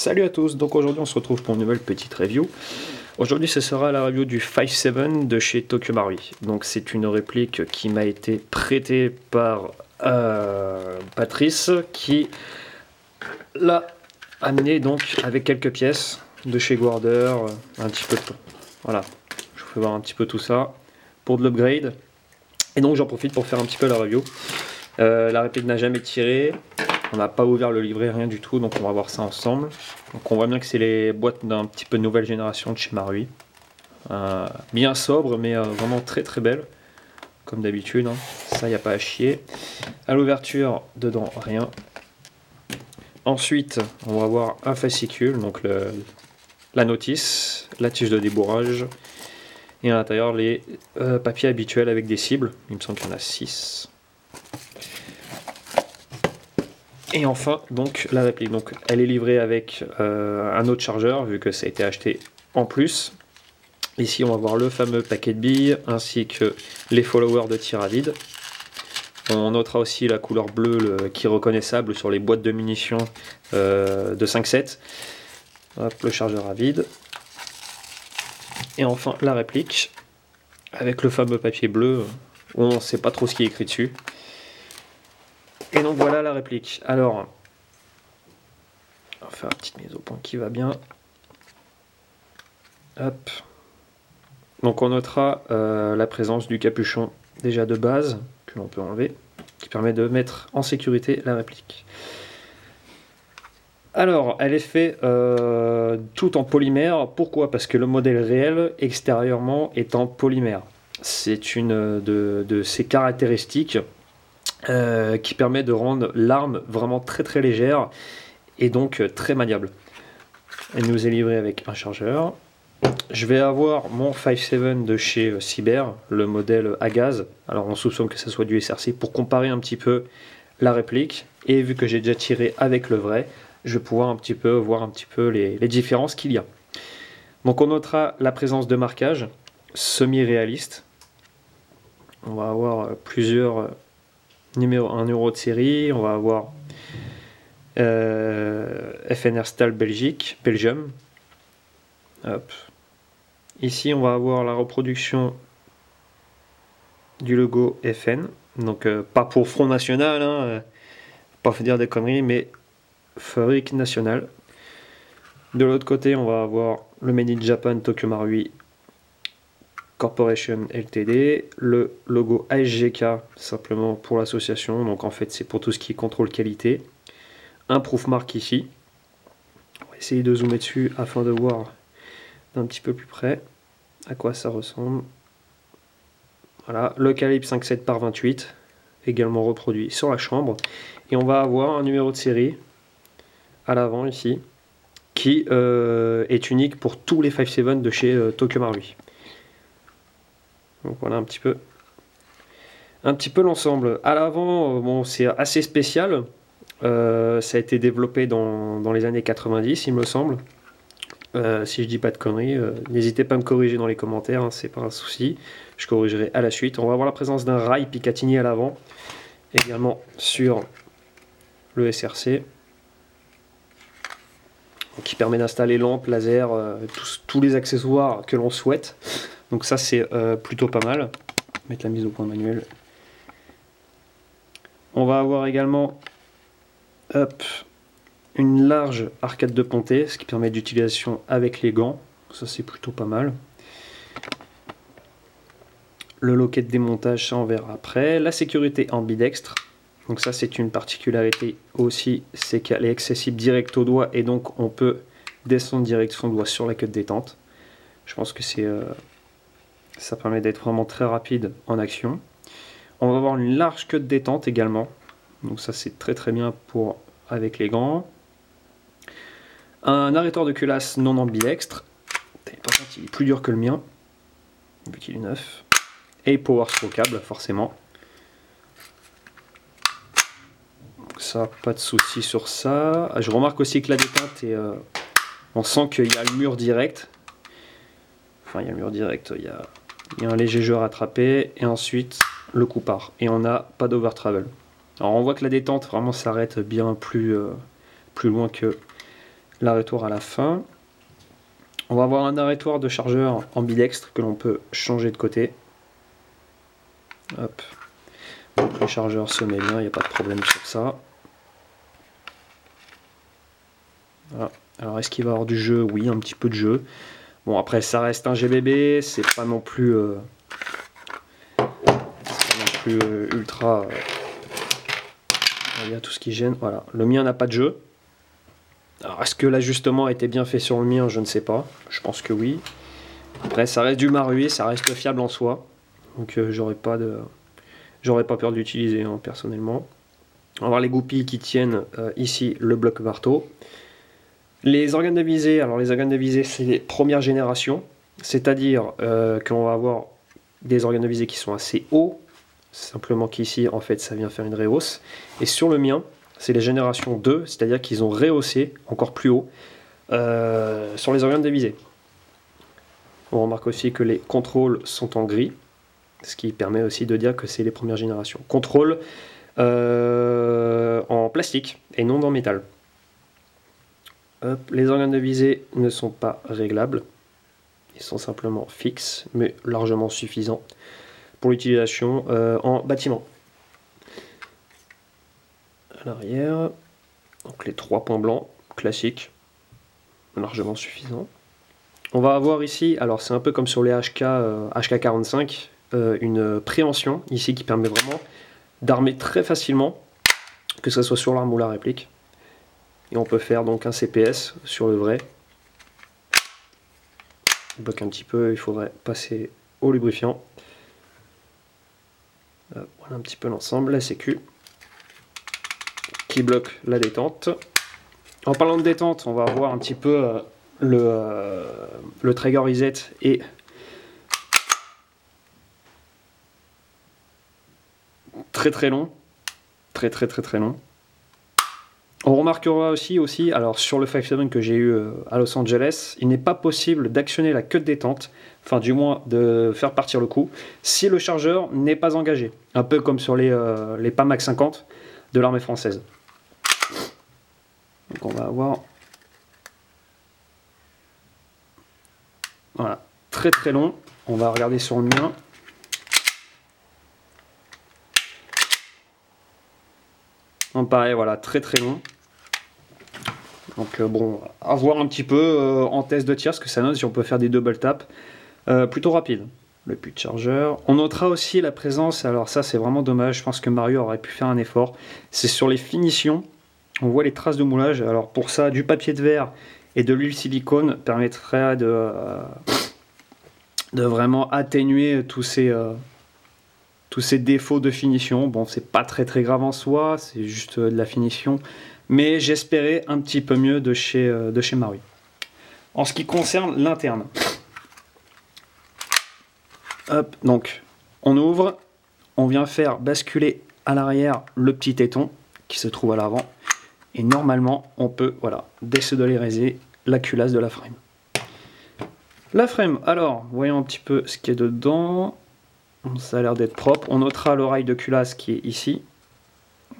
Salut à tous, donc aujourd'hui on se retrouve pour une nouvelle petite review. Aujourd'hui ce sera la review du 5.7 de chez Tokyo Marui. Donc c'est une réplique qui m'a été prêtée par Patrice qui l'a amené donc avec quelques pièces de chez Guarder, un petit peu de tout. Voilà, je vous fais voir un petit peu tout ça pour de l'upgrade. Et donc j'en profite pour faire un petit peu la review. La réplique n'a jamais tiré. On n'a pas ouvert le livret, rien du tout, donc on va voir ça ensemble. Donc on voit bien que c'est les boîtes d'un petit peu nouvelle génération de chez Marui. Bien sobre, mais vraiment très très belle, comme d'habitude. Hein. Ça, il n'y a pas à chier. À l'ouverture, dedans, rien. Ensuite, on va avoir un fascicule, donc la notice, la tige de débourrage. Et à l'intérieur, les papiers habituels avec des cibles. Il me semble qu'il y en a 6. Et enfin, donc la réplique. Donc, elle est livrée avec un autre chargeur, vu que ça a été acheté en plus. Ici, on va voir le fameux paquet de billes, ainsi que les followers de tir à vide. On notera aussi la couleur bleue qui est reconnaissable sur les boîtes de munitions de 5.7. Hop, le chargeur à vide. Et enfin, la réplique, avec le fameux papier bleu, où on ne sait pas trop ce qui est écrit dessus. Et donc voilà la réplique. Alors, on va faire une petite mise au point qui va bien. Hop. Donc on notera la présence du capuchon déjà de base, que l'on peut enlever, qui permet de mettre en sécurité la réplique. Alors, elle est faite tout en polymère. Pourquoi? Parce que le modèle réel, extérieurement, est en polymère. C'est une de ses caractéristiques qui permet de rendre l'arme vraiment très très légère et donc très maniable. Elle nous est livrée avec un chargeur. Je vais avoir mon 5.7 de chez Cyber, le modèle à gaz. Alors on soupçonne que ce soit du SRC pour comparer un petit peu la réplique. Et vu que j'ai déjà tiré avec le vrai, je vais pouvoir voir un petit peu les différences qu'il y a. Donc on notera la présence de marquages semi-réalistes. On va avoir plusieurs un numéro de série. On va avoir FNR Stahl Belgium. Hop. Ici, on va avoir la reproduction du logo FN. Donc, pas pour Front National, hein, pas faire dire des conneries, mais fabrique nationale. De l'autre côté, on va avoir le Made in Japan Tokyo Marui Corporation Ltd. Le logo ASGK, simplement pour l'association. Donc, en fait, c'est pour tout ce qui est contrôle qualité. Un proof mark ici. On va essayer de zoomer dessus afin de voir d'un petit peu plus près à quoi ça ressemble. Voilà, le calibre 5.7 par 28, également reproduit sur la chambre. Et on va avoir un numéro de série à l'avant ici, qui est unique pour tous les 5.7 de chez Tokyo Marui. Donc voilà un petit peu l'ensemble. À l'avant, bon, c'est assez spécial. Ça a été développé dans les années 90, il me semble. Si je dis pas de conneries, n'hésitez pas à me corriger dans les commentaires, hein, c'est pas un souci, je corrigerai à la suite. On va avoir la présence d'un rail Picatinny à l'avant, également sur le SRC, qui permet d'installer lampe, laser, tous les accessoires que l'on souhaite. Donc ça c'est plutôt pas mal. Mettre la mise au point manuel. On va avoir également une large arcade de pontée, ce qui permet d'utilisation avec les gants. Ça c'est plutôt pas mal. Le loquet de démontage, ça on verra après. La sécurité ambidextre. Donc ça c'est une particularité aussi, c'est qu'elle est accessible direct au doigt et donc on peut descendre direct son doigt sur la queue de détente. Je pense que ça permet d'être vraiment très rapide en action. On va avoir une large queue de détente également. Donc ça c'est très très bien pour avec les gants. Un arrêteur de culasse non ambidextre. Par contre, il est plus dur que le mien, vu qu'il est neuf. Et power strokeable, forcément. Donc ça, pas de souci sur ça. Je remarque aussi que la déteinte est... on sent qu'il y a le mur direct. Enfin, il y a le mur direct, il y a un léger jeu à rattraper. Et ensuite, le coup part. Et on n'a pas d'over travel. Alors on voit que la détente vraiment s'arrête bien plus loin que l'arrêtoir à la fin. On va avoir un arrêtoir de chargeur ambidextre que l'on peut changer de côté. Hop. Donc le chargeur se met bien, il n'y a pas de problème sur ça. Voilà. Alors est-ce qu'il va y avoir du jeu? Oui, un petit peu de jeu. Bon, après ça reste un GBB, c'est pas non plus ultra. Il y a tout ce qui gêne. Voilà, le mien n'a pas de jeu. Alors est-ce que l'ajustement a été bien fait sur le mien? Je ne sais pas. Je pense que oui. Après ça reste du Marui, ça reste fiable en soi. Donc j'aurais pas peur d'utiliser hein, personnellement. On va voir les goupilles qui tiennent ici le bloc marteau. Les organes de visée, alors les organes de visée c'est les premières générations, c'est-à-dire qu'on va avoir des organes de visée qui sont assez hauts, simplement qu'ici en fait ça vient faire une rehausse, et sur le mien c'est les générations 2, c'est-à-dire qu'ils ont rehaussé encore plus haut sur les organes de visée. On remarque aussi que les contrôles sont en gris, ce qui permet aussi de dire que c'est les premières générations. Contrôle en plastique et non en métal. Hop, les organes de visée ne sont pas réglables, ils sont simplement fixes, mais largement suffisants pour l'utilisation en bâtiment. À l'arrière, donc les 3 points blancs classiques, largement suffisants. On va avoir ici, alors c'est un peu comme sur les HK45, une préhension ici qui permet vraiment d'armer très facilement, que ce soit sur l'arme ou la réplique. Et on peut faire donc un CPS sur le vrai. On bloque un petit peu, il faudrait passer au lubrifiant. Voilà un petit peu l'ensemble, la sécu qui bloque la détente. En parlant de détente, on va voir un petit peu le trigger reset et très long, très long. On remarquera aussi alors sur le 5.7 que j'ai eu à Los Angeles, il n'est pas possible d'actionner la queue de détente, enfin du moins de faire partir le coup, si le chargeur n'est pas engagé. Un peu comme sur les PAMAC 50 de l'armée française. Donc on va avoir... Voilà, très long. On va regarder sur le mien. Donc pareil, voilà, très long. Donc bon, à voir un petit peu en test de tir ce que ça donne si on peut faire des double tap plutôt rapide. Le puits de chargeur. On notera aussi la présence, alors ça c'est vraiment dommage, je pense que Mario aurait pu faire un effort. C'est sur les finitions, on voit les traces de moulage. Alors pour ça, du papier de verre et de l'huile silicone permettrait de vraiment atténuer tous ces défauts de finition. Bon, c'est pas très grave en soi, c'est juste de la finition. Mais j'espérais un petit peu mieux de chez Marui. En ce qui concerne l'interne. Hop, donc on ouvre, on vient faire basculer à l'arrière le petit téton qui se trouve à l'avant. Et normalement, on peut désolidariser la culasse de la frame. La frame, alors, voyons un petit peu ce qu'il y a dedans. Ça a l'air d'être propre. On notera l'oreille de culasse qui est ici.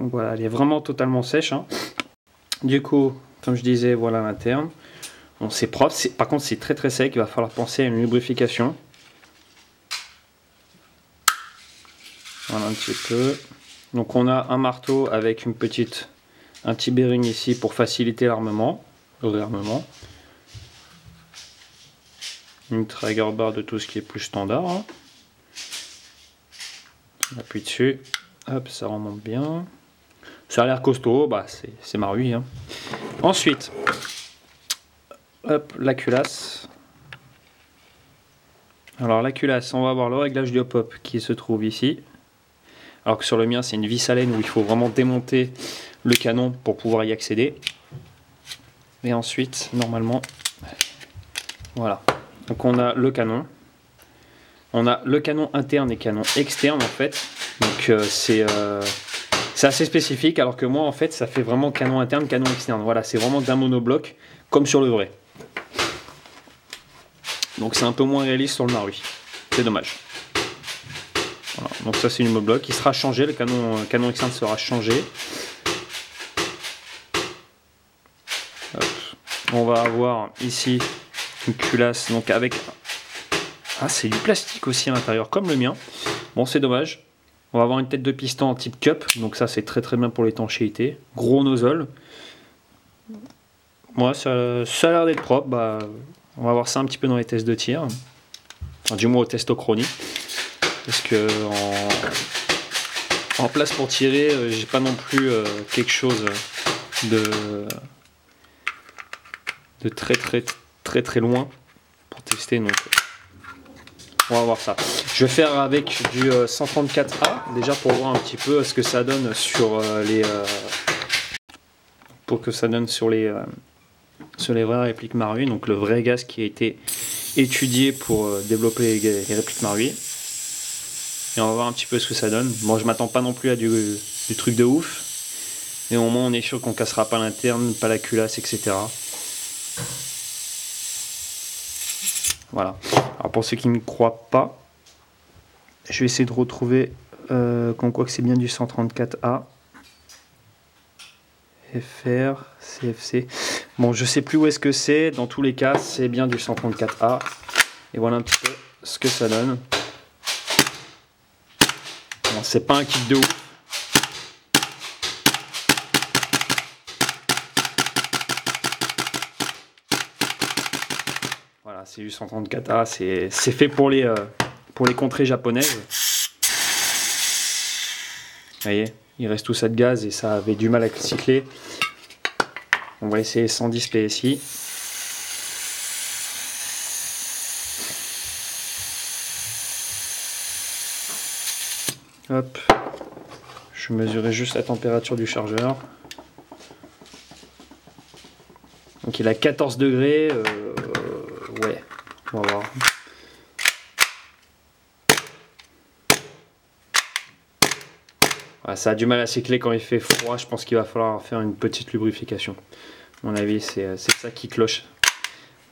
Donc voilà, elle est vraiment totalement sèche. Hein. Du coup, comme je disais, voilà l'interne. Bon, c'est propre. Par contre, c'est très sec. Il va falloir penser à une lubrification. Voilà un petit peu. Donc on a un marteau avec un petit bearing ici pour faciliter le réarmement. Une trigger bar de tout ce qui est plus standard. Hein. On appuie dessus. Hop, ça remonte bien. Ça a l'air costaud, bah c'est Marui. Hein. Ensuite, hop, la culasse. Alors la culasse, on va avoir le réglage du hop-hop qui se trouve ici. Alors que sur le mien, c'est une vis à laine où il faut vraiment démonter le canon pour pouvoir y accéder. Et ensuite, normalement, voilà. Donc on a le canon. On a le canon interne et canon externe en fait. Donc c'est assez spécifique, alors que moi en fait ça fait vraiment canon interne, canon externe. Voilà, c'est vraiment d'un monobloc comme sur le vrai. Donc c'est un peu moins réaliste sur le Marui. C'est dommage. Voilà, donc ça c'est une monobloc qui sera changé, le canon externe sera changé. Hop. On va avoir ici une culasse, donc avec... Ah, c'est du plastique aussi à l'intérieur, comme le mien. Bon, c'est dommage. On va avoir une tête de piston en type cup, donc ça c'est très bien pour l'étanchéité. Gros nozzle. Moi, ça a l'air d'être propre. Bah, on va voir ça un petit peu dans les tests de tir. Enfin, du moins au testochronie. Parce que en place pour tirer, j'ai pas non plus quelque chose de très loin pour tester. Donc on va voir ça. Je vais faire avec du 134A déjà pour voir un petit peu ce que ça donne sur sur les vraies répliques Marui, donc le vrai gaz qui a été étudié pour développer les répliques Marui. Et on va voir un petit peu ce que ça donne. Bon, je m'attends pas non plus à du truc de ouf. Mais au moins on est sûr qu'on cassera pas l'interne, pas la culasse, etc. Voilà. Alors pour ceux qui ne me croient pas, je vais essayer de retrouver comme quoi que c'est bien du 134A. FR, CFC. Bon, je sais plus où est-ce que c'est. Dans tous les cas, c'est bien du 134A. Et voilà un petit peu ce que ça donne. Bon, c'est pas un kick de ouf. Voilà, c'est du 134A. C'est fait pour les contrées japonaises. Vous voyez, il reste tout ça de gaz et ça avait du mal à cycler. On va essayer 110 PSI. Hop, je mesurais juste la température du chargeur. Donc il a 14 degrés. Ouais, on va voir. Voilà, ça a du mal à cycler quand il fait froid. Je pense qu'il va falloir faire une petite lubrification. À mon avis, c'est ça qui cloche.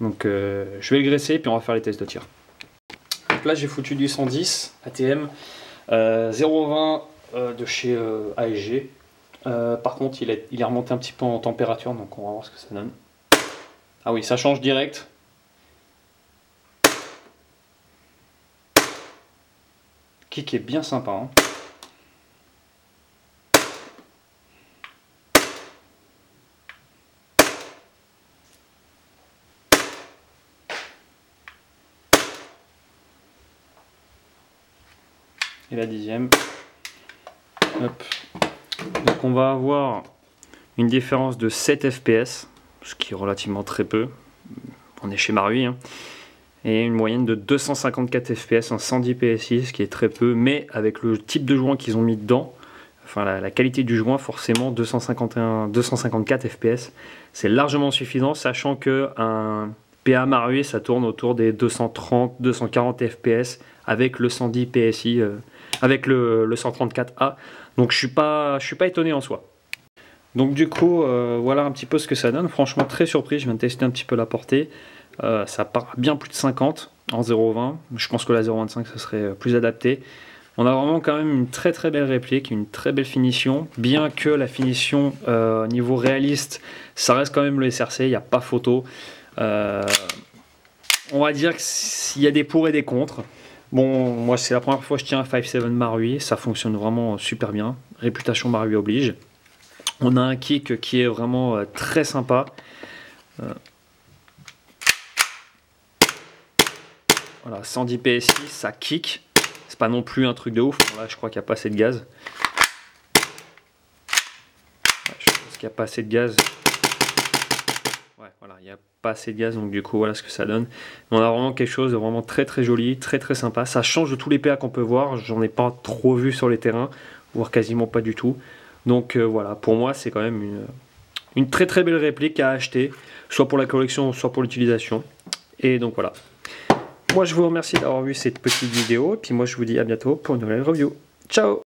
Donc je vais le graisser et puis on va faire les tests de tir. Donc là j'ai foutu du 110 ATM. 0,20 de chez ASG. Par contre il est remonté un petit peu en température, donc on va voir ce que ça donne. Ah oui, ça change direct. Kick est bien sympa, hein. Et la 10e. Hop. Donc on va avoir une différence de 7 fps, ce qui est relativement très peu. On est chez Marui, hein. Et une moyenne de 254 fps en 110 PSI, ce qui est très peu, mais avec le type de joint qu'ils ont mis dedans, enfin la qualité du joint, forcément 254 fps, c'est largement suffisant, sachant que un PA Marui ça tourne autour des 230-240 fps avec le 110 PSI, avec le 134A. Donc je suis pas étonné en soi. Donc du coup, voilà un petit peu ce que ça donne. Franchement très surpris, je viens de tester un petit peu la portée. Ça part bien plus de 50 en 0,20. Je pense que la 0,25 ça serait plus adapté. On a vraiment quand même une très belle réplique, une très belle finition. Bien que la finition niveau réaliste, ça reste quand même le SRC, il n'y a pas photo. On va dire qu'il y a des pour et des contre. Bon, moi c'est la première fois que je tiens un 5.7 Marui, ça fonctionne vraiment super bien. Réputation Marui oblige. On a un kick qui est vraiment très sympa. Voilà, 110 PSI, ça kick. C'est pas non plus un truc de ouf. Bon, là, je crois qu'il n'y a pas assez de gaz. Ouais, je pense qu'il n'y a pas assez de gaz. Ouais, voilà, il n'y a pas assez de gaz, donc du coup, voilà ce que ça donne. On a vraiment quelque chose de vraiment très joli, très sympa. Ça change de tous les PA qu'on peut voir. J'en ai pas trop vu sur les terrains, voire quasiment pas du tout. Donc voilà, pour moi, c'est quand même une très belle réplique à acheter, soit pour la collection, soit pour l'utilisation. Et donc voilà. Moi je vous remercie d'avoir vu cette petite vidéo, et puis moi je vous dis à bientôt pour une nouvelle review. Ciao!